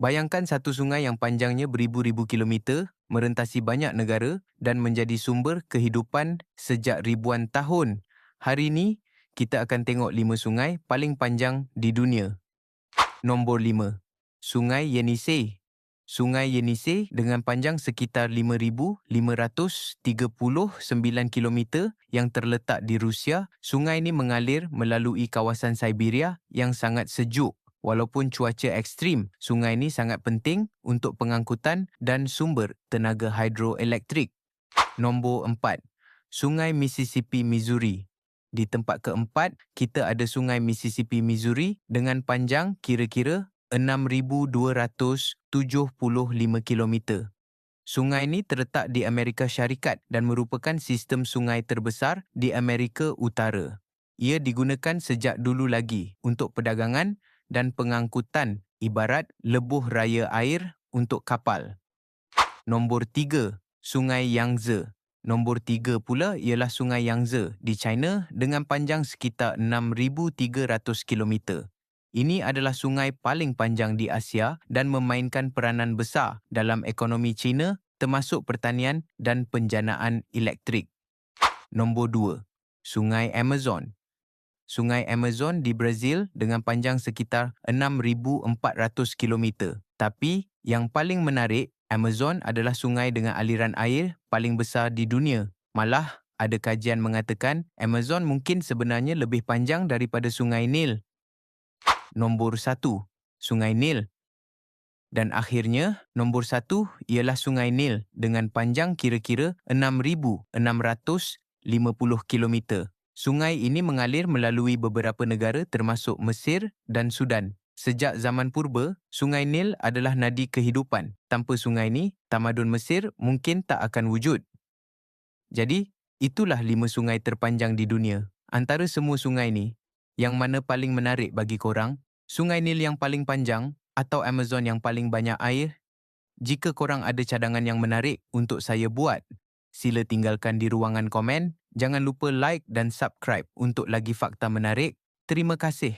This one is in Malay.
Bayangkan satu sungai yang panjangnya beribu-ribu kilometer, merentasi banyak negara dan menjadi sumber kehidupan sejak ribuan tahun. Hari ini, kita akan tengok 5 sungai paling panjang di dunia. Nombor 5. Sungai Yenisei. Sungai Yenisei dengan panjang sekitar 5,539 kilometer yang terletak di Rusia, sungai ini mengalir melalui kawasan Siberia yang sangat sejuk. Walaupun cuaca ekstrim, sungai ini sangat penting untuk pengangkutan dan sumber tenaga hidroelektrik. Nombor 4. Sungai Mississippi Missouri. Di tempat keempat, kita ada Sungai Mississippi Missouri dengan panjang kira-kira 6,275 kilometer. Sungai ini terletak di Amerika Syarikat dan merupakan sistem sungai terbesar di Amerika Utara. Ia digunakan sejak dulu lagi untuk perdagangan dan pengangkutan ibarat lebuh raya air untuk kapal. Nombor 3, Sungai Yangtze. Nombor 3 pula ialah Sungai Yangtze di China dengan panjang sekitar 6,300 kilometer. Ini adalah sungai paling panjang di Asia dan memainkan peranan besar dalam ekonomi China termasuk pertanian dan penjanaan elektrik. Nombor 2, Sungai Amazon. Sungai Amazon di Brazil dengan panjang sekitar 6,400 kilometer. Tapi yang paling menarik, Amazon adalah sungai dengan aliran air paling besar di dunia. Malah, ada kajian mengatakan Amazon mungkin sebenarnya lebih panjang daripada Sungai Nil. Nombor 1, Sungai Nil. Dan akhirnya, nombor 1 ialah Sungai Nil dengan panjang kira-kira 6,650 kilometer. Sungai ini mengalir melalui beberapa negara termasuk Mesir dan Sudan. Sejak zaman purba, Sungai Nil adalah nadi kehidupan. Tanpa sungai ini, tamadun Mesir mungkin tak akan wujud. Jadi, itulah 5 sungai terpanjang di dunia. Antara semua sungai ini, yang mana paling menarik bagi korang? Sungai Nil yang paling panjang atau Amazon yang paling banyak air? Jika korang ada cadangan yang menarik untuk saya buat, sila tinggalkan di ruangan komen. Jangan lupa like dan subscribe untuk lagi fakta menarik. Terima kasih.